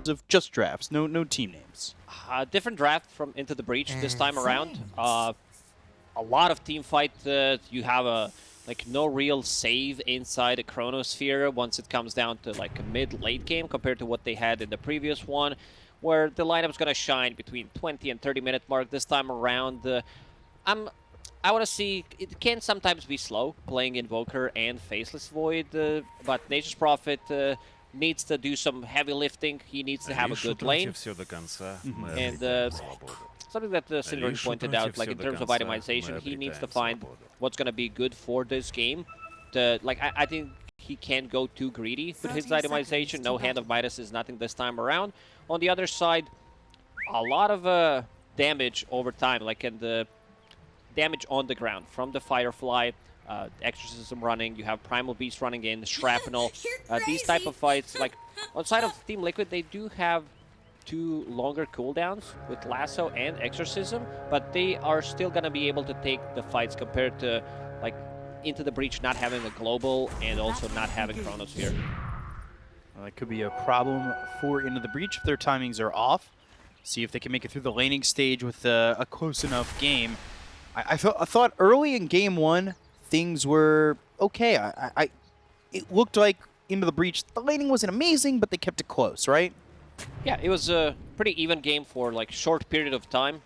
of just drafts, no team names. Different draft from Into the Breach this time around. A lot of team fight. You have a no real save inside a Chronosphere once it comes down to like a mid-late game compared to what they had in the previous one, where the lineup's gonna shine between 20 and 30-minute mark. This time around, I want to see, it can sometimes be slow playing Invoker and Faceless Void, but Nature's Prophet needs to do some heavy lifting. He needs to have a good lane. And something that Syndrome pointed out, like in terms of itemization, he needs to find what's going to be good for this game. I think he can't go too greedy with his itemization. No Hand of Midas is nothing this time around. On the other side, a lot of damage over time, like in the damage on the ground from the Firefly, Exorcism running, you have Primal Beast running in, Shrapnel. These type of fights, like outside of Team Liquid, they do have 2 longer cooldowns with Lasso and Exorcism, but they are still going to be able to take the fights compared to like Into the Breach not having a global and also not having Chronosphere. Well, that could be a problem for Into the Breach if their timings are off. See if they can make it through the laning stage with a close enough game. I thought early in game 1 things were okay. It looked like Into the Breach, the laning wasn't amazing, but they kept it close, right? Yeah, it was a pretty even game for like short period of time.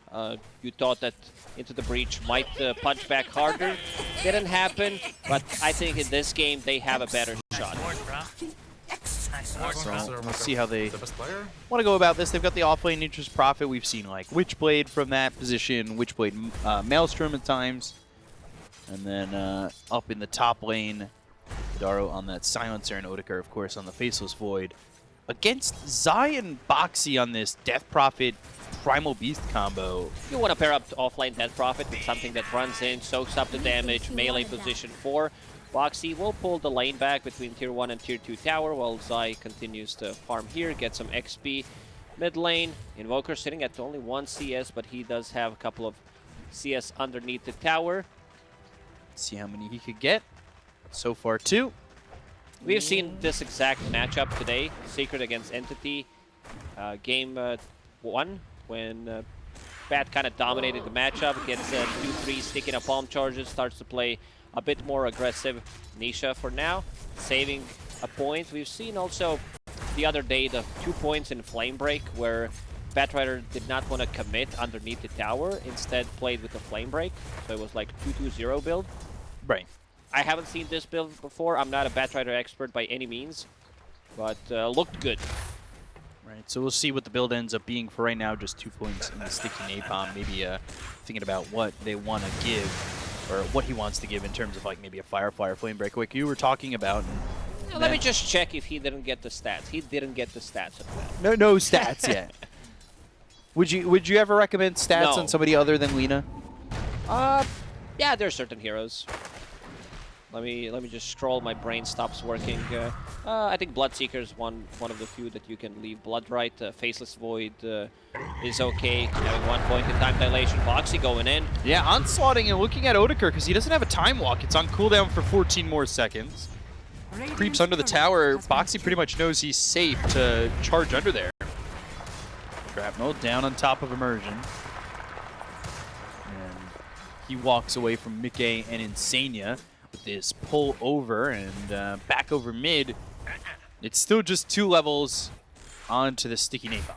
You thought that Into the Breach might punch back harder. Didn't happen, but I think in this game they have a better shot. So we'll see how they want to go about this. They've got the offlane Nature's Prophet. We've seen like Witchblade from that position, Witchblade Maelstrom at times. And then up in the top lane, Daro on that Silencer and Otakar, of course, on the Faceless Void. Against Zai and Boxy on this Death Prophet Primal Beast combo. You want to pair up offlane Death Prophet with something that runs in, soaks up the damage, melee position 4. Boxy will pull the lane back between Tier 1 and Tier 2 tower, while Zai continues to farm here, get some XP. Mid lane, Invoker sitting at only 1 CS, but he does have a couple of CS underneath the tower. See how many he could get. So far, 2. We've seen this exact matchup today, Secret against Entity. Game 1, when Bat kind of dominated the matchup, gets 2-3 sticking up palm charges, starts to play a bit more aggressive. Nisha for now, saving a point. We've seen also the other day the 2 points in Flame Break where Batrider did not want to commit underneath the tower, instead played with the Flame Break. So it was like 2-2-0 build. Right. I haven't seen this build before. I'm not a Batrider expert by any means, but looked good. Right, so we'll see what the build ends up being. For right now, just 2 points in the Sticky Napalm. Maybe thinking about what they want to give, or what he wants to give in terms of like maybe a Firefly or Flame Break, like you were talking about. Let me just check if he didn't get the stats. He didn't get the stats of that. No stats yet. Would you ever recommend stats on somebody other than Lina? Yeah, there are certain heroes. Let me just scroll. My brain stops working. I think Bloodseeker is one of the few that you can leave blood right. Faceless Void is okay, having 1 point in time dilation. Boxy going in. Yeah, onslaughting and looking at Otakar because he doesn't have a time walk. It's on cooldown for 14 more seconds. Creeps under the tower. Boxy pretty much knows he's safe to charge under there. Shrapnel down on top of Immersion. And he walks away from Mickey and Insania with this pull over and back over mid. It's still just 2 levels onto the Sticky Napalm.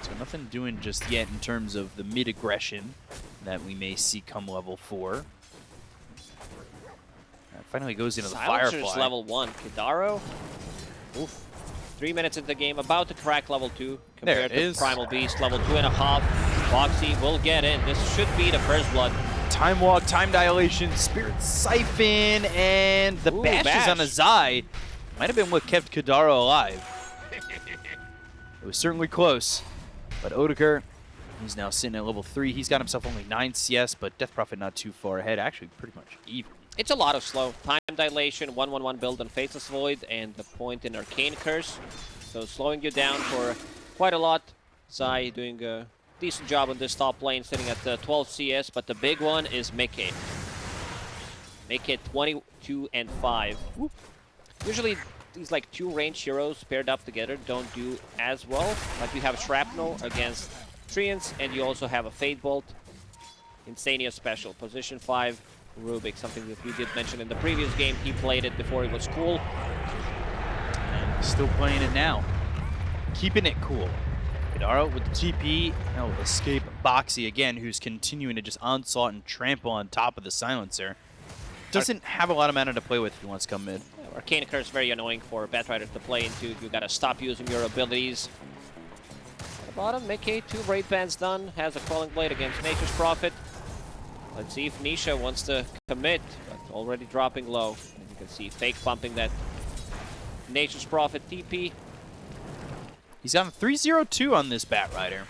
So nothing doing just yet in terms of the mid aggression that we may see come level 4. That finally goes into the Silencer's Firefly. level 1. Kidaro. Oof. 3 minutes into the game, about to crack level 2 compared to Primal Beast, level 2.5. Boxy will get in. This should be the first blood. Time walk, time dilation, Spirit Siphon, and the bash is on a Zai. Might have been what kept Kidaro alive. It was certainly close, but Otakar, he's now sitting at level 3. He's got himself only 9 CS, but Death Prophet not too far ahead. Actually, pretty much even. It's a lot of slow. Time dilation, 1-1-1 build on Faceless Void, and the point in Arcane Curse. So slowing you down for quite a lot. Zai doing a decent job on this top lane, sitting at 12 CS, but the big one is Mickey. Mickey 22 and 5. Whoop. Usually these like two range heroes paired up together don't do as well. Like you have Shrapnel against Treants, and you also have a Fade Bolt. Insania special. Position 5, Rubik, something that we did mention in the previous game. He played it before it was cool. And still playing it now. Keeping it cool. Gidaro with the TP. Oh, escape Boxy again, who's continuing to just onslaught and trample on top of the silencer. Doesn't have a lot of mana to play with if he wants to come mid. Arcane Curse is very annoying for Batrider to play into. You gotta stop using your abilities. At the bottom, Mickey, 2 Brave Bands done. Has a Falling Blade against Nature's Prophet. Let's see if Nisha wants to commit, but already dropping low. And you can see Fake pumping that Nature's Prophet TP. He's on 3-0-2 on this Batrider.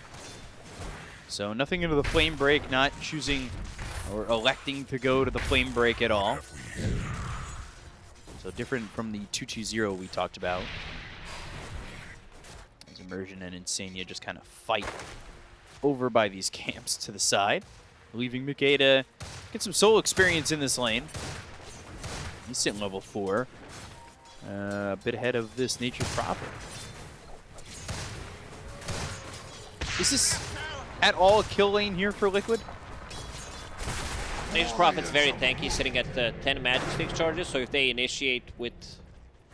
So nothing into the Flame Break, not choosing or electing to go to the Flame Break at all. So different from the 2-2-0 we talked about. As Immersion and Insania just kind of fight over by these camps to the side, leaving Mickey to get some solo experience in this lane. He's sitting level 4, a bit ahead of this Nature's Prophet. Is this at all a kill lane here for Liquid? Nature's Prophet's very tanky, sitting at 10 magic stick charges, so if they initiate with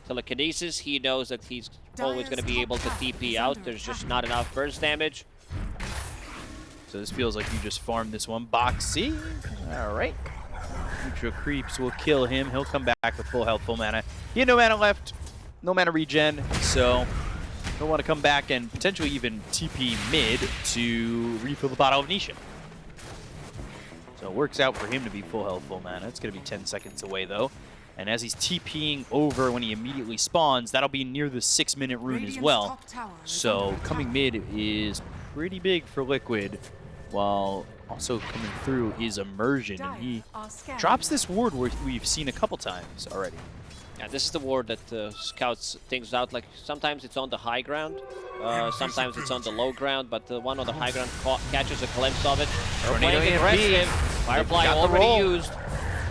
telekinesis, he knows that he's always going to be able to TP out. There's just not enough burst damage. So this feels like you just farmed this one. Boxy. All right. Neutral creeps will kill him. He'll come back with full health, full mana. He had no mana left, no mana regen, so he'll want to come back and potentially even TP mid to refill the bottle of Nisha. So it works out for him to be full health, full mana. It's going to be 10 seconds away, though. And as he's TPing over when he immediately spawns, that'll be near the 6-minute rune as well. So coming mid is pretty big for Liquid, while also coming through is Immersion. And he drops this ward where we've seen a couple times already. Yeah, this is the ward that scouts things out. Like sometimes it's on the high ground, sometimes it's on the low ground, but the one on the high ground catches a glimpse of it. Tornado Aggressive. Firefly already used.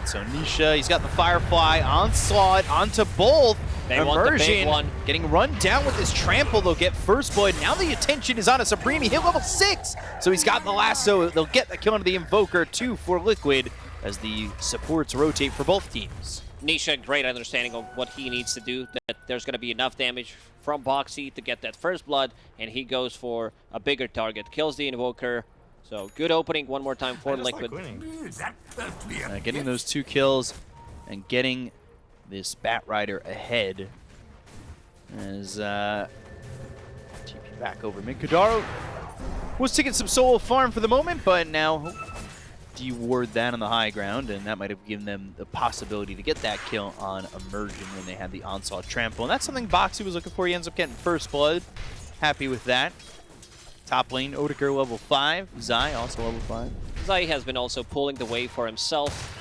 So Nisha, he's got the Firefly onslaught onto both. They want the big one. Getting run down with his trample. They'll get first blood. Now the attention is on a Supreme. He hit level 6, so he's got the lasso. They'll get the kill into the Invoker 2 for Liquid as the supports rotate for both teams. Nisha, great understanding of what he needs to do, that there's going to be enough damage from Boxy to get that first blood, and he goes for a bigger target, kills the Invoker. So good opening one more time for Liquid. Getting those 2 kills and getting this Batrider ahead as TP back over mid. Gidaro was taking some solo farm for the moment, but now de-ward that on the high ground, and that might have given them the possibility to get that kill on Immersion when they had the onslaught trample. And that's something Boxy was looking for. He ends up getting first blood. Happy with that. Top lane, Odeker level 5. Zai also level 5. Zai has been also pulling the way for himself.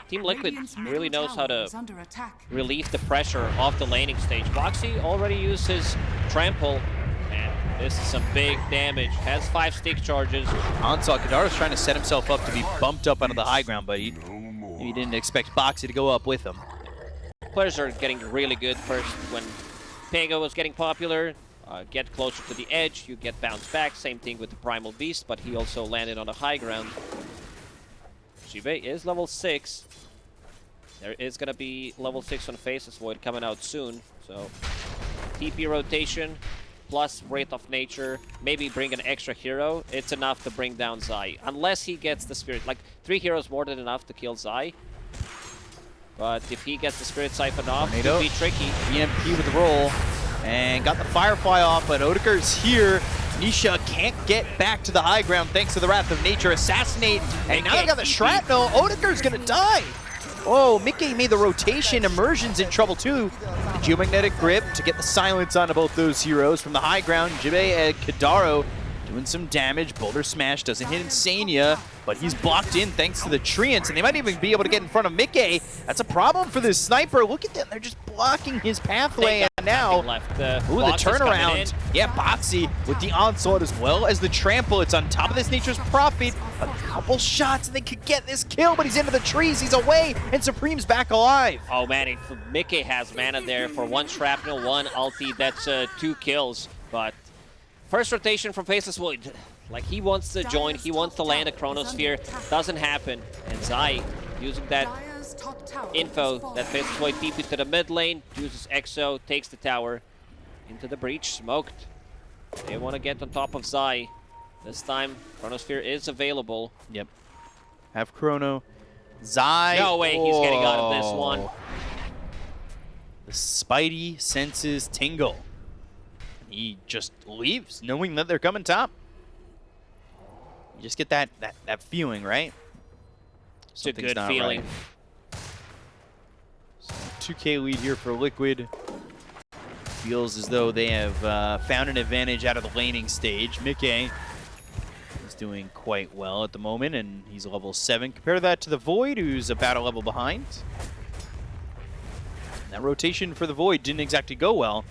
Team Liquid really knows how to relieve the pressure off the laning stage. Boxy already used his trample. Man, this is some big damage. Has 5 stick charges. Onslaught, Gidaro's trying to set himself up to be bumped up onto the high ground, but he didn't expect Boxy to go up with him. Players are getting really good first when Pego was getting popular. Get closer to the edge, you get bounced back. Same thing with the Primal Beast, but he also landed on the high ground. Jibe is level 6. There is going to be level 6 on Faceless Void coming out soon. So TP rotation plus Wraith of Nature, maybe bring an extra hero. It's enough to bring down Zai. Unless he gets the Spirit. Like 3 heroes more than enough to kill Zai. But if he gets the Spirit Siphon off, it could be tricky. EMP with the roll. And got the Firefly off, but Odeker's here. Nisha can't get back to the high ground thanks to the Wrath of Nature. Assassinate, and now they got the Shrapnel. Odeker's gonna die. Oh, Mickey made the rotation. Immersion's in trouble too. The Geomagnetic Grip to get the silence onto both those heroes from the high ground. Jibe and Gidaro doing some damage. Boulder Smash doesn't hit Insania, but he's blocked in thanks to the Treants, and they might even be able to get in front of Mickey. That's a problem for this sniper. Look at them. They're just blocking his pathway. And now, ooh, the turnaround. Yeah, Boxy with the onslaught as well as the trample. It's on top of this Nature's Prophet. A couple shots, and they could get this kill, but he's into the trees. He's away, and Supreme's back alive. Oh, man. Mickey has mana there for 1 shrapnel, 1 ulti. That's 2 kills, but first rotation from Faceless Void. Like, he wants to join, he wants to land a Chronosphere. Doesn't happen. And Zai, using that info that Faceless Void TP to the mid lane, uses Exo, takes the tower into the breach, smoked. They want to get on top of Zai. This time, Chronosphere is available. Yep. Have Chrono. Zai. No way, he's getting out of this one. The Spidey senses tingle. He just leaves, knowing that they're coming top. You just get that feeling, right? It's a good feeling. Right. So 2K lead here for Liquid. Feels as though they have found an advantage out of the laning stage. Mickey is doing quite well at the moment, and he's level 7. Compare that to the Void, who's about a level behind. And that rotation for the Void didn't exactly go well.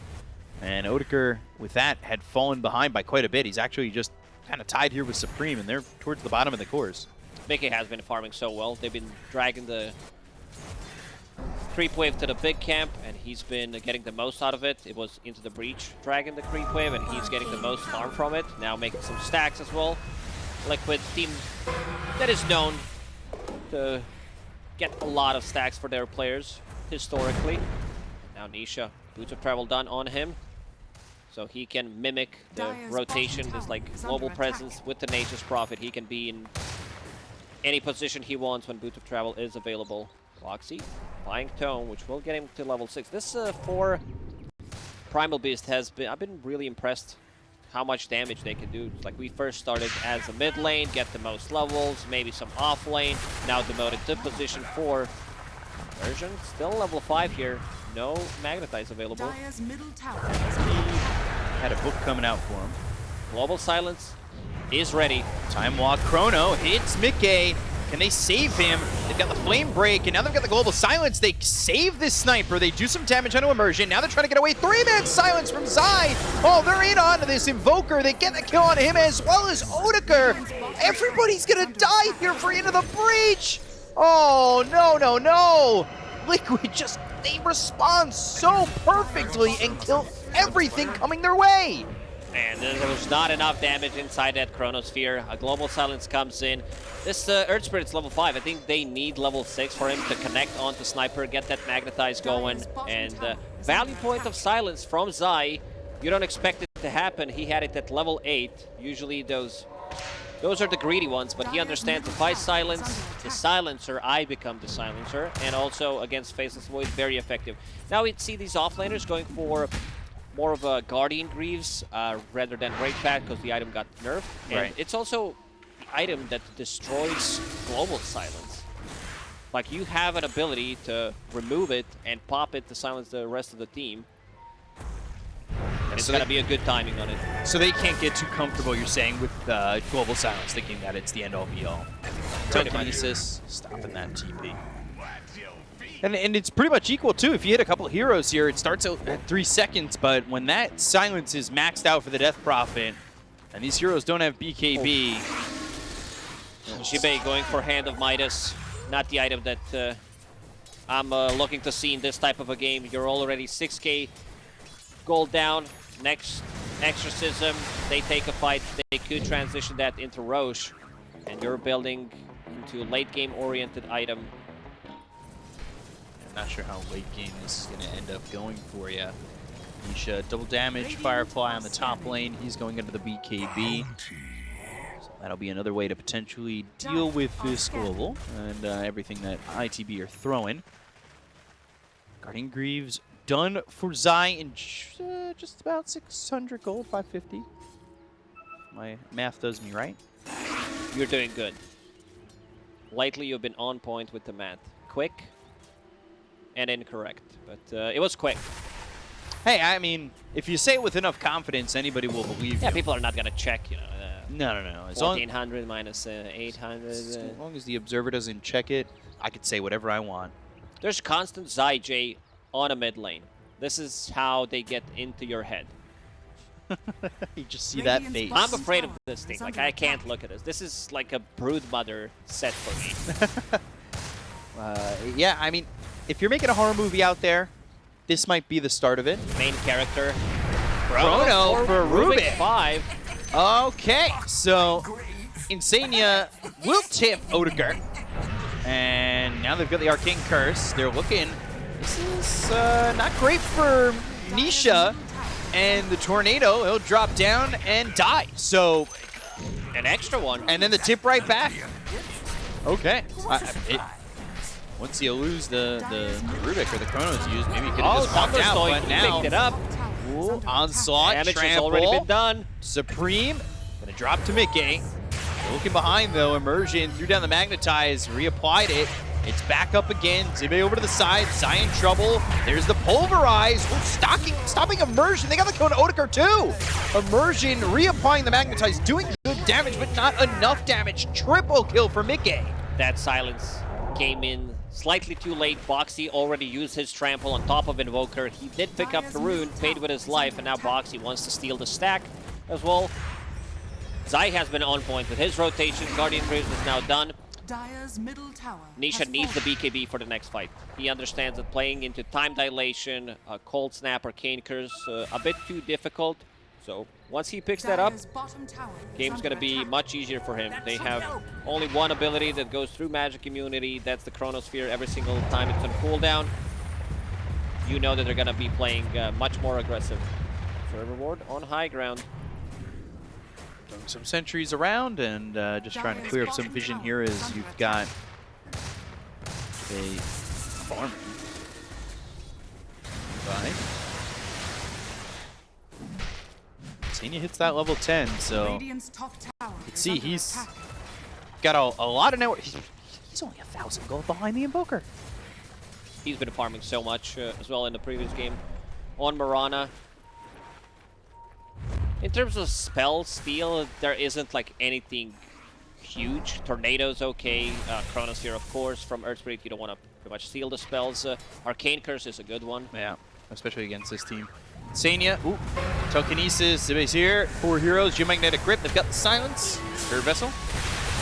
And Odeker, with that, had fallen behind by quite a bit. He's actually just kind of tied here with Supreme, and they're towards the bottom of the cores. Mickey has been farming so well. They've been dragging the creep wave to the big camp, and he's been getting the most out of it. It was into the breach, dragging the creep wave, and he's getting the most farm from it. Now making some stacks as well. Liquid team that is known to get a lot of stacks for their players, historically. Now Nisha, Boots of Travel done on him. So he can mimic the rotation, this like global presence with the Nature's Prophet. He can be in any position he wants when Boots of Travel is available. Roxy, buying Tone, which will get him to level 6. This 4 Primal Beast has been, I've been really impressed how much damage they can do. Like, we first started as a mid lane, get the most levels, maybe some off lane, now demoted to position 4. Version, still level 5 here. No Magnetize available. Had a book coming out for him. Global Silence is ready. Time Walk Chrono hits Mickey. Can they save him? They've got the Flame Break, and now they've got the Global Silence. They save this Sniper. They do some damage onto Immersion. Now they're trying to get away. 3-man Silence from Zai. Oh, they're in onto this Invoker. They get the kill on him as well as Odeker. Everybody's going to die here for Into the Breach. Oh, no, no, no. Liquid just, they respond so perfectly and kill everything coming their way. And there was not enough damage inside that Chronosphere. A Global Silence comes in. This Earth Spirit's level 5. I think they need level 6 for him to connect onto Sniper, get that Magnetize going. And value point of Silence from Zai, you don't expect it to happen. He had it at level 8. Usually those are the greedy ones, but he understands if I silence the silencer, I become the silencer. And also against Faceless Void, very effective. Now we see these offlaners going for more of a Guardian Greaves rather than Great Path because the item got nerfed. And right. It's also the item that destroys Global Silence. Like, you have an ability to remove it and pop it to silence the rest of the team. And it's going to be a good timing on it. So they can't get too comfortable, you're saying, with Global Silence, thinking that it's the end-all be-all. Telekinesis, stopping that TP. And it's pretty much equal, too. If you hit a couple of heroes here, it starts out at 3 seconds, but when that silence is maxed out for the Death Prophet, and these heroes don't have BKB... Jibei going for Hand of Midas, not the item that I'm looking to see in this type of a game. You're already 6k gold down. Next Exorcism, they take a fight. They could transition that into Roche, and you're building into a late game oriented item. I'm not sure how late game this is going to end up going for you. Nisha, double damage, Firefly on the top lane. He's going into the BKB. So that'll be another way to potentially deal with this global and everything that ITB are throwing. Guardian Greaves done for Zai in just about 600 gold, 550. My math does me right. You're doing good. Lately, you've been on point with the math. Quick and incorrect, but it was quick. Hey, I mean, if you say it with enough confidence, anybody will believe you. Yeah, people are not going to check, you know. No. As 1400 minus 800. as long as the observer doesn't check it, I could say whatever I want. There's constant Zy on a mid lane. This is how they get into your head. You just see that face. I'm afraid of this thing. Like, I can't look at this. This is like a Broodmother set for me. Yeah, I mean, if you're making a horror movie out there, this might be the start of it. Main character. Chrono for Rubik. 5. Okay, so Insania will tip Odegaard. And now they've got the Arcane Curse. They're looking. This is not great for Nisha. And the Tornado, he'll drop down and die. So, an extra one. And then the tip right back. Okay. Once you lose the Rubik or the Chrono's used, maybe you could have just walked out. But now, picked it up. Ooh, onslaught, damage has trample, already been done. Supreme, gonna drop to Mickey. Looking behind though, Immersion threw down the Magnetize, reapplied it. It's back up again. Zibe over to the side. Zy in trouble. There's the Pulverize. Ooh, stopping Immersion. They got the kill on Odegaard too. Immersion reapplying the Magnetize, doing good damage, but not enough damage. Triple kill for Mickey. That silence came in slightly too late. Boxy already used his trample on top of Invoker. He did pick up the rune, paid with his life, and now Boxy wants to steal the stack as well. Zy has been on point with his rotation. Guardian Bridge is now done. Nisha needs the BKB for the next fight. He understands that playing into time dilation, Cold Snap, Arcane Curse, a bit too difficult. So once he picks that up, game's going to be much easier for him. They have only one ability that goes through magic immunity. That's the Chronosphere every single time it's on cooldown. You know that they're going to be playing much more aggressive. So a reward on high ground. Throwing some sentries around and just trying to clear up some vision here as you've got a farm. Insania hits that level 10, so you can see he's got a lot of network. He's only 1,000 gold behind the Invoker. He's been farming so much as well in the previous game on Mirana. In terms of spell steal, there isn't like anything huge. Tornado's okay. Chronosphere, of course. From Earth Spirit, you don't want to pretty much steal the spells. Arcane Curse is a good one. Yeah, especially against this team. Insania, ooh, Telekinesis, Zibe's here. 4 heroes, Geomagnetic Grip. They've got the Silence, Spirit Vessel.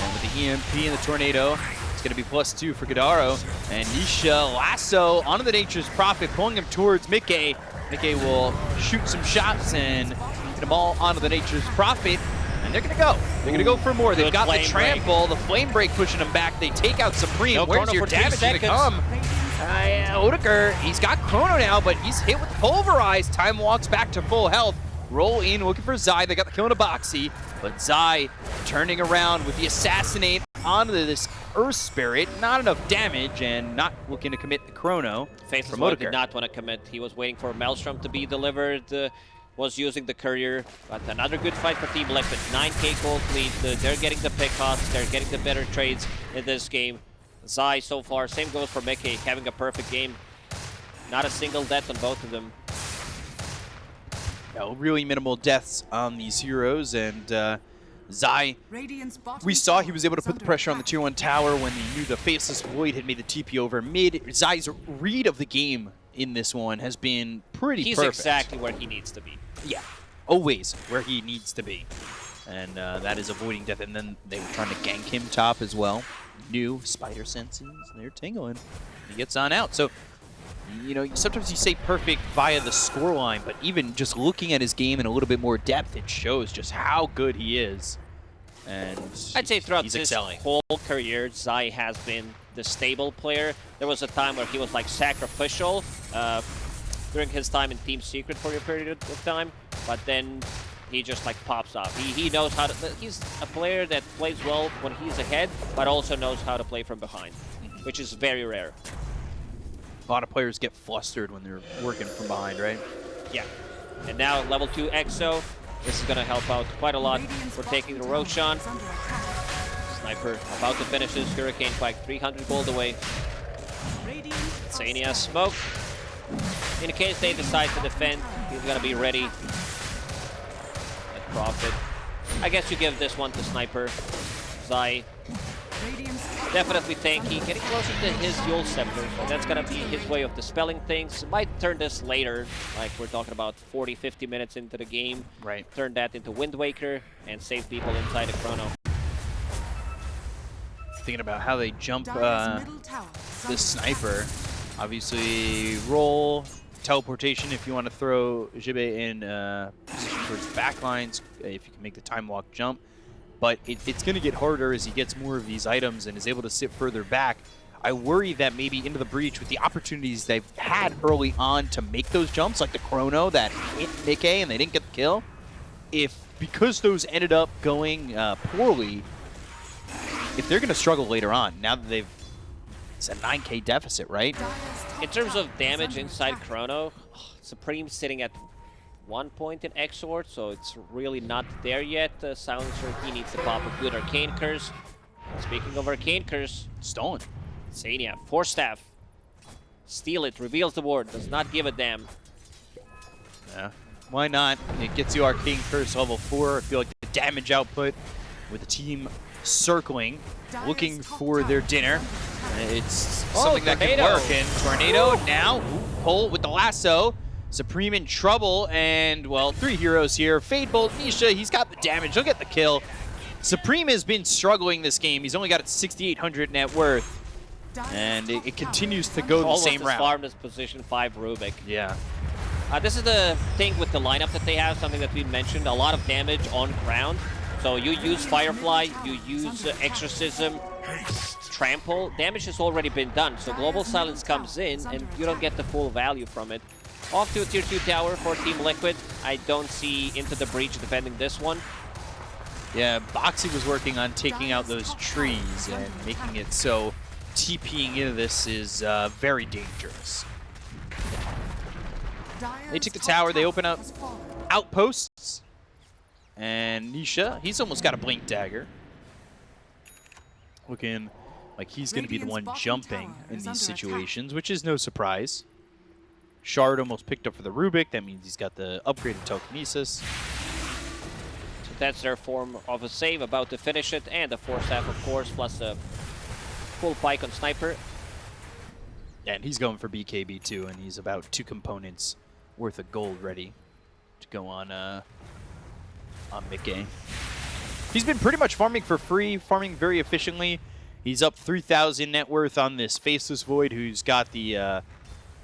And with the EMP and the Tornado, it's going to be +2 for Gadaro. And Nisha, Lasso, onto the Nature's Prophet, pulling him towards Mickey. Mickey will shoot some shots and get them all onto the Nature's Prophet. And they're going to go. They're going to go for more. They've got the Trample, the Flame Break pushing them back. They take out Supreme. No Where's your damage going to come? Odegaard, he's got Chrono now, but he's hit with Pulverize. Time walks back to full health. Roll in, looking for Zy. They got the kill on a Boxy, but Zy turning around with the Assassinate onto this Earth Spirit. Not enough damage and not looking to commit the Chrono. Faceless Void did not want to commit. He was waiting for Maelstrom to be delivered. Was using the Courier, but another good fight for Team Liquid. 9k gold lead. They're getting the pickoffs. They're getting the better trades in this game. Zy so far, same goes for Mickey, having a perfect game. Not a single death on both of them. No, really minimal deaths on these heroes, and Zy, we saw he was able to put the pressure on the tier 1 tower when he knew the Faceless Void had made the TP over mid. Zy's read of the game in this one has been pretty perfect. He's exactly where he needs to be. Yeah, always where he needs to be. And that is avoiding death, and then they were trying to gank him top as well. New spider senses, they're tingling. He gets on out. So, you know, sometimes you say perfect via the scoreline, but even just looking at his game in a little bit more depth, it shows just how good he is. And I'd say throughout he's this excelling. whole career, Zy has been the stable player. There was a time where he was like sacrificial during his time in Team Secret for a period of time, but then he just like pops off. He knows how to. He's a player that plays well when he's ahead, but also knows how to play from behind, which is very rare. A lot of players get flustered when they're working from behind, right? Yeah. And now level 2 Exo. This is going to help out quite a lot for taking the Roshan. Sniper about to finish his Hurricane Spike, 300 gold away. Insania smoke. In case they decide to defend, he's going to be ready. Prophet I guess you give this one to Sniper. Zai. Definitely tanky, getting closer to his Yule Scepter, and that's gonna be his way of dispelling things. Might turn this later, like we're talking about 40-50 minutes into the game. Right. Turn that into Wind Waker and save people inside the Chrono. Thinking about how they jump the Sniper. Obviously, roll, teleportation if you want to throw Jibe in position towards the back lines, if you can make the time walk jump. But it's going to get harder as he gets more of these items and is able to sit further back. I worry that maybe into the breach, with the opportunities they've had early on to make those jumps, like the Chrono that hit Mickey and they didn't get the kill, because those ended up going poorly, if they're going to struggle later on, now that it's a 9K deficit, right? In terms of damage inside Chrono, Supreme sitting at 1 point in Exort, so it's really not there yet. Silencer, he needs to pop a good Arcane Curse. Speaking of Arcane Curse, stolen. Sania, Force Staff. Steal it, reveals the ward, does not give a damn. Yeah, why not? It gets you Arcane Curse level 4. I feel like the damage output with the team circling, looking for their dinner. It's something that can work. And Tornado now, pull with the lasso. Supreme in trouble, and, well, 3 heroes here. Fade Bolt, Nisha, he's got the damage. He'll get the kill. Supreme has been struggling this game. He's only got 6,800 net worth, and it continues to go the same route. Almost as position 5 Rubik. Yeah. This is the thing with the lineup that they have, something that we mentioned, a lot of damage on ground. So you use Firefly, you use Exorcism, Trample. Damage has already been done, so Global Silence comes in, and you don't get the full value from it. Off to a tier 2 tower for Team Liquid. I don't see Into the Breach defending this one. Yeah, Boxy was working on taking out those trees and making it so TPing into this is very dangerous. They took the tower, they open up outposts. And Nisha, he's almost got a Blink Dagger. Looking like he's going to be the one jumping in these situations, which is no surprise. Shard almost picked up for the Rubik. That means he's got the upgraded telekinesis. So that's their form of a save, about to finish it. And the Force Staff, of course, plus a full pike on Sniper. Yeah, and he's going for BKB too, and he's about 2 components worth of gold ready to go on Mickey. He's been pretty much farming for free, farming very efficiently. He's up 3,000 net worth on this Faceless Void, who's got the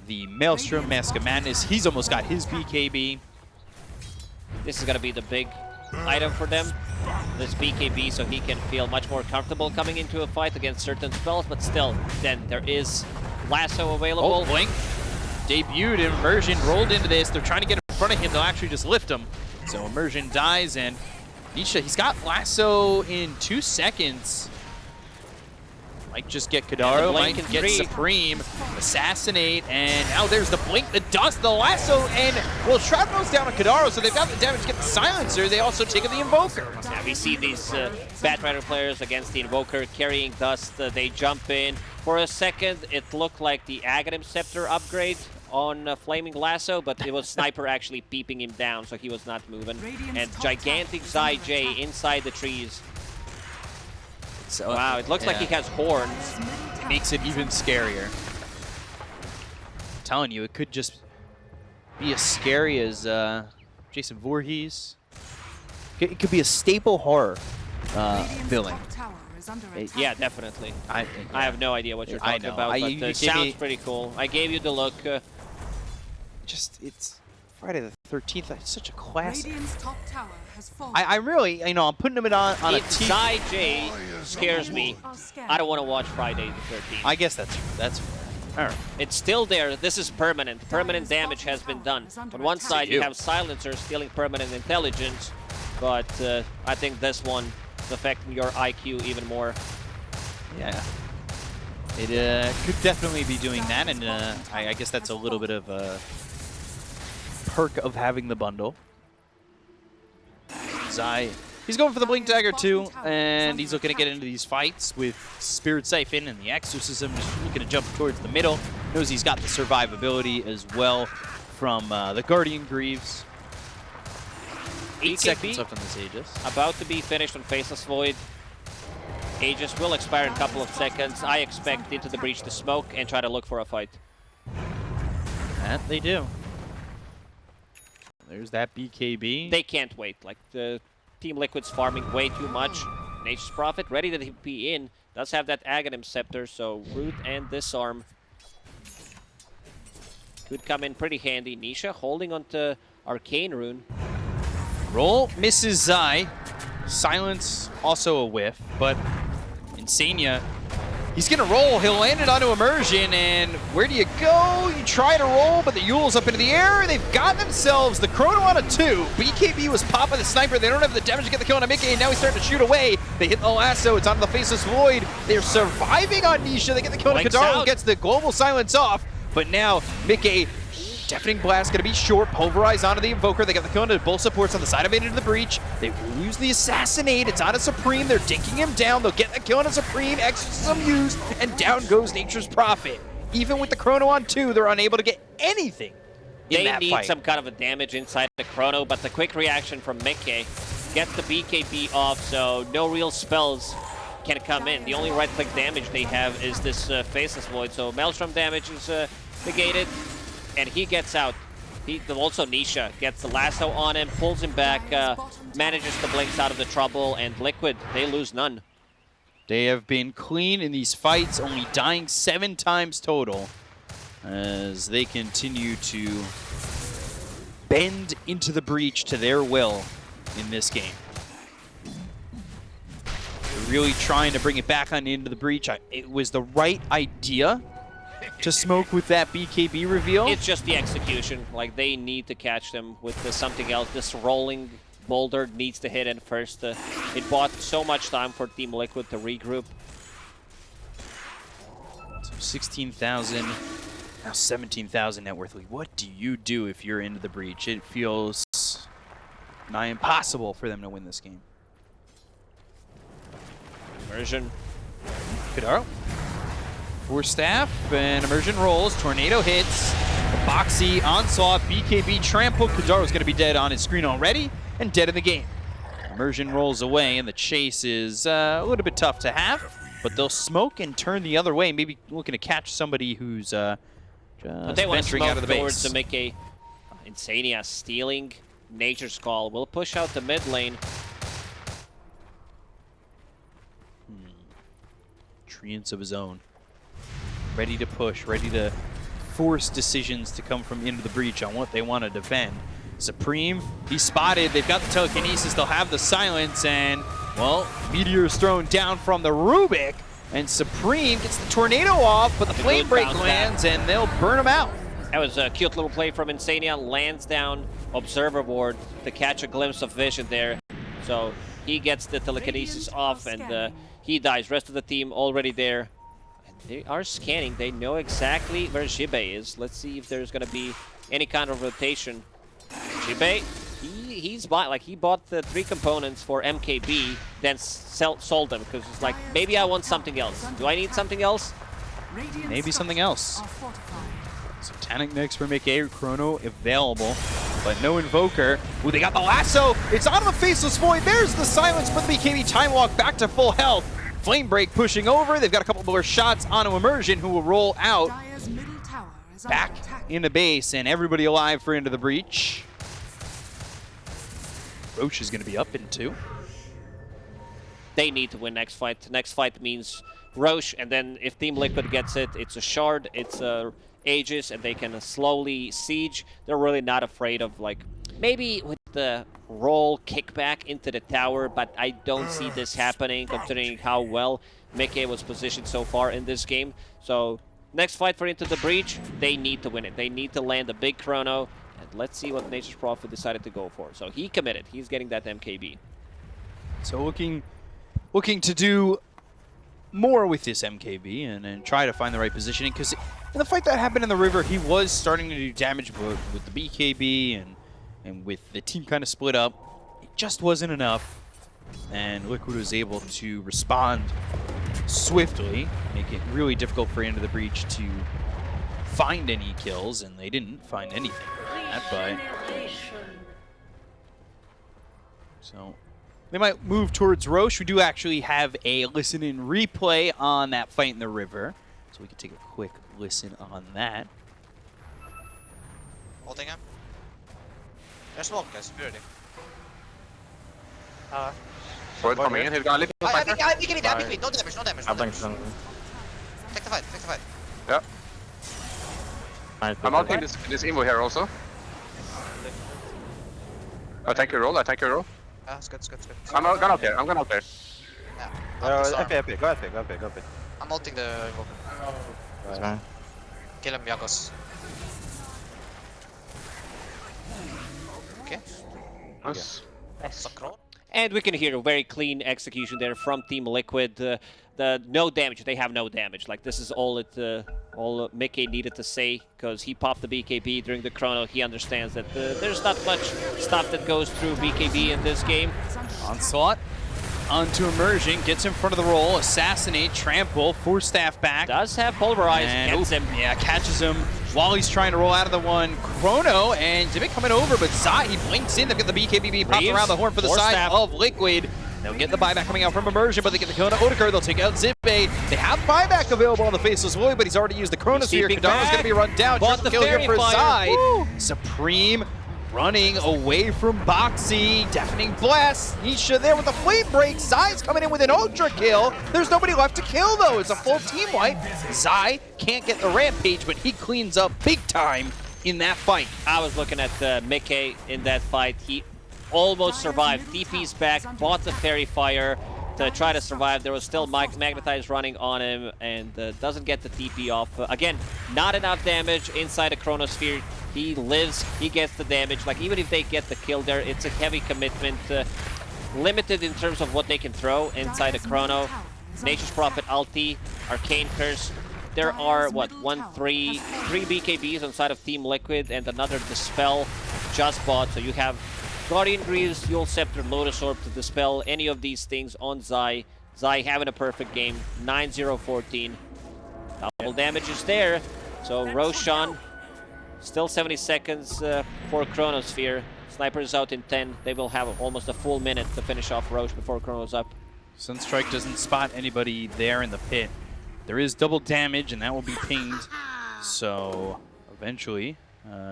Maelstrom, Mask of Madness. He's almost got his BKB. This is going to be the big item for them, this BKB, so he can feel much more comfortable coming into a fight against certain spells, but still, then there is Lasso available. Oh, Blink debuted, Immersion rolled into this. They're trying to get in front of him. They'll actually just lift him. So Immersion dies, and Nisha, he's got Lasso in 2 seconds. Might just get Kadaro, might get Supreme, assassinate, and now there's the Blink, the Dust, the Lasso, and, well, Shroud goes down on Kadaro, so they've got the damage to get the Silencer. They also take the Invoker. Yeah, we see these Batrider players against the Invoker carrying Dust. They jump in. For a second, it looked like the Aghanim Scepter upgrade on Flaming Lasso, but it was Sniper actually peeping him down, so he was not moving. And gigantic Zai J inside the trees. So, wow, it looks like he has horns. It makes it even scarier. I'm telling you, it could just be as scary as Jason Voorhees. It could be a staple horror villain. Yeah, definitely. I have no idea what you're talking about, but it sounds pretty cool. I gave you the look. It's Friday the 13th. It's such a classic. Top tower has fallen. I really, I'm putting them on a team. Zai J scares me. I don't want to watch Friday the 13th. I guess that's fair. All right. It's still there. This is permanent. Permanent damage has been done. On one side, you have Silencer stealing permanent intelligence, but I think this one is affecting your IQ even more. Yeah. It could definitely be doing that, and I guess that's a little bit of a perk of having the bundle. Zai, he's going for the Blink Dagger too, and he's looking to get into these fights with Spirit Siphon and the Exorcism, just looking to jump towards the middle. Knows he's got the survivability as well from the Guardian Greaves. 8 seconds BKB left on this Aegis. about to be finished on Faceless Void. Aegis will expire in a couple of seconds. I expect Into the Breach to smoke and try to look for a fight. That they do. There's that BKB. They can't wait. Like, the Team Liquid's farming way too much. Nature's Prophet ready to be in. Does have that Aghanim Scepter, so Root and Disarm could come in pretty handy. Nisha holding onto Arcane Rune. Roll misses Zai. Silence also a whiff, but Insania, he's gonna roll. He'll land it onto Immersion, and where do you go? You try to roll, but the Yule's up into the air. They've got themselves the Chrono on a 2. BKB was popped by the sniper. They don't have the damage to get the kill on Mickey, and now he's starting to shoot away. They hit the lasso. It's onto the Faceless Void. They're surviving on Nisha. They get the kill on Kadaro, who gets the global silence off, but now Mickey, Deafening Blast gonna be short, pulverize onto the Invoker. They got the kill into both supports on the side of Into the Breach. They lose the Assassinate, it's on a Supreme, they're dinking him down. They'll get the kill on a Supreme, Exorcism used, and down goes Nature's Prophet. Even with the Chrono on 2, they're unable to get anything in that They need fight. some kind of a damage inside the Chrono, but the quick reaction from Mickey gets the BKB off, so no real spells can come in. The only right-click damage they have is this Faceless Void, so Maelstrom damage is negated. And he gets out. Also Nisha gets the lasso on him, pulls him back, manages to blink out of the trouble, and Liquid, they lose none. They have been clean in these fights, only dying 7 times total, as they continue to bend Into the Breach to their will in this game. They're really trying to bring it back on Into the Breach. It was the right idea to smoke with that BKB reveal. It's just the execution. Like, they need to catch them with something else. This rolling boulder needs to hit in first. It bought so much time for Team Liquid to regroup. So 16,000, now 17,000 net worth lead. What do you do if you're Into the Breach? It feels nigh impossible for them to win this game. Immersion. Kadaro. Force Staff, and Immersion rolls. Tornado hits. Boxy, Onslaught, BKB, Trample. Kadaro's going to be dead on his screen already, and dead in the game. Immersion rolls away, and the chase is a little bit tough to have, but they'll smoke and turn the other way, maybe looking to catch somebody who's just venturing out of the base. To make a Insania stealing Nature's Call. Will push out the mid lane. Treants of his own. Ready to push, ready to force decisions to come from Into the Breach on what they want to defend. Supreme, he's spotted. They've got the telekinesis. They'll have the silence, and, well, Meteor is thrown down from the Rubik, and Supreme gets the tornado off, but the Flame Break lands, and they'll burn him out. That was a cute little play from Insania. Lands down Observer Ward to catch a glimpse of vision there. So he gets the telekinesis off, and he dies. Rest of the team already there. They are scanning. They know exactly where Jibe is. Let's see if there's going to be any kind of rotation. Jibe, he bought the 3 components for MKB, then sold them because it's like, maybe I want something else. Do I need something else? Maybe something else. Satanic next for Mickey, Chrono available, but no Invoker. Ooh, they got the lasso. It's on the Faceless Void. There's the silence for the BKB. Time Walk back to full health. Flame Break pushing over. They've got a couple more shots onto Immersion, who will roll out back into base, and everybody alive for Into the Breach. Roche is going to be up in 2. They need to win next fight. Next fight means Roche, and then if Team Liquid gets it, it's a Shard, it's a Aegis, and they can slowly siege. They're really not afraid of, like, maybe with the roll kickback into the tower, but I don't see this happening considering how well Mickey was positioned so far in this game. So next fight for Into the Breach, they need to win it. They need to land a big Chrono, and let's see what Nature's Prophet decided to go for. So he committed. He's getting that MKB. So looking to do more with this MKB and try to find the right positioning, because in the fight that happened in the river, he was starting to do damage with the BKB and with the team kind of split up. It just wasn't enough, and Liquid was able to respond swiftly, make it really difficult for Into the Breach to find any kills, and they didn't find anything for that, but So they might move towards Roche. We do actually have a listen-in replay on that fight in the river. So we can take a quick listen on that. Holding him. There's smoke, guys. Purity. Word coming in. He's got a little sniper. I pick it. No damage, no damage. No damage. Something. Take the fight, take the fight. Yeah. Nice. I'm ulting this Evo here also. I take your roll. Yeah, it's good, it's good, it's good. I'm gonna out there. I'm gonna out there. Yeah. FP, go FP. I'm ulting the invoker. Right. Kill him, Yakos. Okay. Nice. Sakron. And we can hear a very clean execution there from Team Liquid. The no damage. They have no damage. Like, this is all Mickey needed to say, because he popped the BKB during the chrono. He understands that there's not much stuff that goes through BKB in this game. Onslaught onto Immersion, gets in front of the roll, assassinate, trample, force staff back. Does have Pulverize, And, gets him. Yeah, catches him while he's trying to roll out of the one. Chrono and Dimmick coming over, but Zai, he blinks in. They've got the BKBB popped Reeves, around the horn for the force side staff. of Liquid. They'll get the buyback coming out from Immersion, but they get the kill on Odeker. They'll take out Zippe. They have buyback available on the Faceless Void, but he's already used the Chronosphere. Keeping Kadama's back. going to be run down. Bought Triple the kill here Fairy for Fire. Zai. Woo. Supreme running away from Boxy. Deafening Blast. Nisha there with the Flame Break. Zai's coming in with an Ultra kill. There's nobody left to kill, though. It's a full team wipe. Zai can't get the Rampage, but he cleans up big time in that fight. I was looking at Mickey in that fight. He almost survived. DP's back, bought the Fairy Fire to try to survive. There was still Magnetize running on him, and doesn't get the TP off. Again, not enough damage inside a Chronosphere. He lives, he gets the damage. Like, even if they get the kill there, it's a heavy commitment. Limited in terms of what they can throw inside a Chrono. Nature's Prophet, Ulti, Arcane Curse. There are, what, three BKBs inside of Team Liquid, and another Dispel just bought. So you have Guardian Greaves, Fuel Scepter, Lotus Orb to dispel any of these things on Zai. Zai having a perfect game, 9-0-14. Double damage is there. So Roshan, still 70 seconds for Chronosphere. Sniper is out in 10. They will have almost a full minute to finish off Roche before Chrono's up. Sunstrike doesn't spot anybody there in the pit. There is double damage, and that will be pinged. So eventually,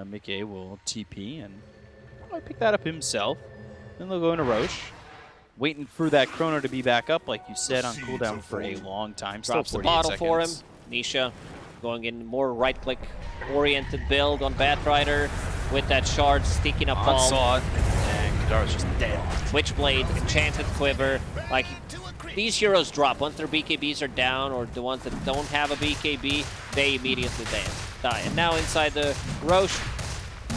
Mickey will TP and probably pick that up himself. Then they'll go into Roche. Waiting for that Chrono to be back up, like you said, on cooldown for a long time. Still Drops the 48 bottle seconds. for him. Nisha going in more right-click oriented build on Batrider with that shard sticking up palm. Onslaught, and Kadara's just dead. Witchblade, Enchanted Quiver. Like, these heroes drop. Once their BKBs are down, or the ones that don't have a BKB, they immediately die. And now inside the Roche,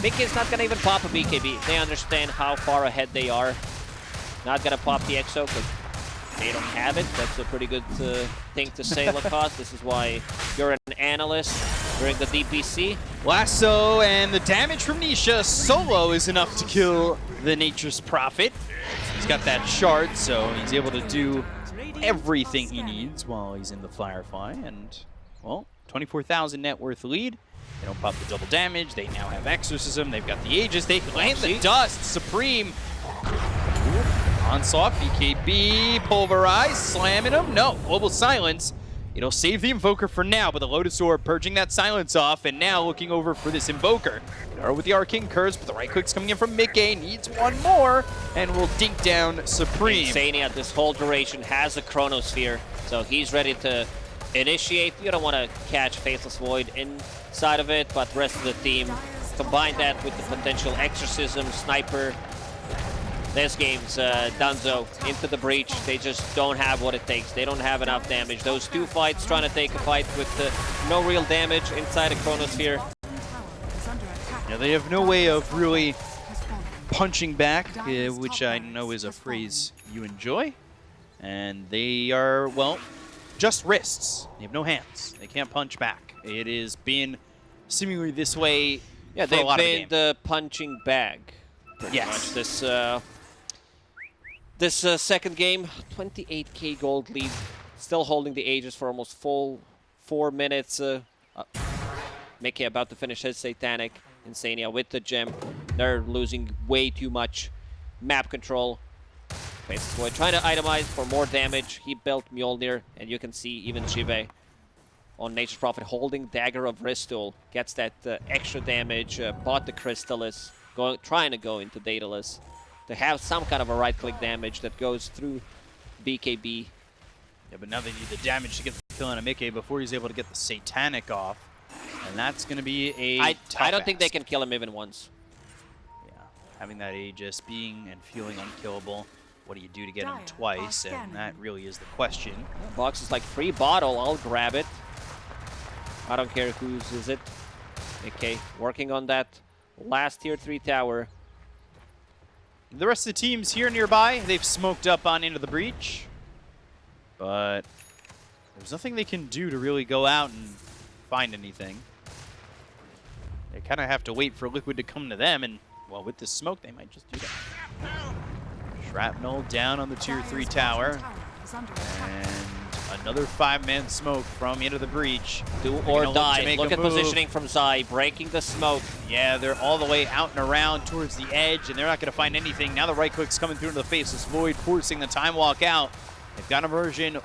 Mickey's not going to even pop a BKB. They understand how far ahead they are. Not going to pop the Exo because they don't have it. That's a pretty good thing to say, Lacoste. This is why you're an analyst during the DPC. Lasso and the damage from Nisha solo is enough to kill the Nature's Prophet. He's got that shard, so he's able to do everything he needs while he's in the Firefly. And, well, 24,000 net worth lead. They don't pop the double damage. They now have Exorcism. They've got the Aegis. They land the dust. Supreme. Onslaught, BKB, Pulverize, slamming him. No, Global Silence. It'll save the Invoker for now, but the Lotus Orb purging that silence off, and now looking over for this Invoker. Or with the Arcane Curse, but the right click's coming in from Mickey, needs one more, and will dink down Supreme. Insania, this whole duration, has a Chronosphere, so he's ready to initiate. You don't want to catch Faceless Void inside of it, but the rest of the team, combine that with the potential Exorcism, Sniper. This game's Dunzo into the breach. They just don't have what it takes. They don't have enough damage. Those two fights trying to take a fight with no real damage inside a Chronosphere. Yeah, they have no way of really punching back, which I know is a phrase you enjoy. And they are, well, just wrists. They have no hands. They can't punch back. It has been seemingly this way Yeah, for a they've lot of the been game. the punching bag. Pretty Yes. much. This second game, 28k gold lead, still holding the Aegis for almost full 4 minutes. Mickey about to finish his Satanic. Insania with the gem. They're losing way too much map control. Faces Void trying to itemize for more damage. He built Mjolnir, and you can see even Jive on Nature's Prophet holding Dagger of Ristul. Gets that extra damage, bought the Crystallis, trying to go into Daedalus to have some kind of a right-click damage that goes through BKB. Yeah, but now they need the damage to get the kill on Amike before he's able to get the Satanic off. And that's going to be a I don't think they ask. can kill him even once. Yeah, having that Aegis being and feeling unkillable. What do you do to get him Dire twice? are And scanning. that really is the question. Box is like free bottle, I'll grab it. I don't care whose is it. Okay, working on that last tier 3 tower. The rest of the teams here nearby, they've smoked up on into the breach. But there's nothing they can do to really go out and find anything. They kind of have to wait for Liquid to come to them, and, well, with this smoke, they might just do that. Shrapnel down on the tier 3 Dire's tower. bottom tower is under attack. And another 5-man smoke from into the breach. Do They're or gonna look to die. make Look a at move. positioning from Zai, breaking the smoke. Yeah, they're all the way out and around towards the edge, and they're not going to find anything. Now the right click's coming through into the Faceless Void, forcing the time walk out. They've got a version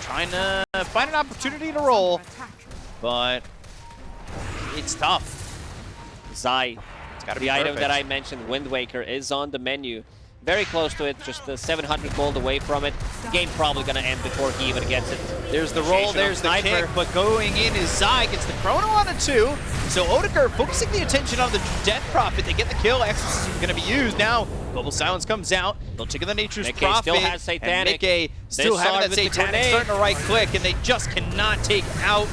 trying to find an opportunity to roll, Under attack. but it's tough. Zai, It's got to be the item perfect. that I mentioned, Wind Waker, is on the menu. Very close to it, just 700 gold away from it. Game probably going to end before he even gets it. There's the roll, Initiation there's on the Sniper. kick, but going in is Zai, gets the Chrono on a 2. So Odegaard focusing the attention on the Death Prophet. They get the kill, Exorcism is going to be used. Now, Global Silence comes out, they'll take the Nature's Mickey Prophet. still has Satanic. And Mickey still This having arm that with the Satanic grenade. starting to right click, and they just cannot take out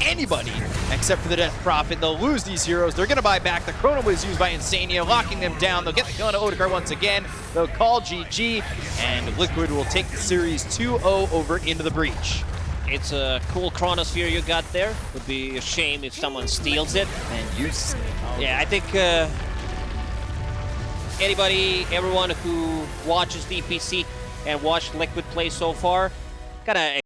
anybody except for the Death Prophet. They'll lose these heroes. They're going to buy back. The Chrono is used by Insania, locking them down. They'll get the kill on Odegaard once again. They'll call GG, and Liquid will take the series 2-0 over into the breach. It's a cool chronosphere you got there. Would be a shame if someone steals it. And use Yeah, I think everyone who watches DPC and watched Liquid play so far, gotta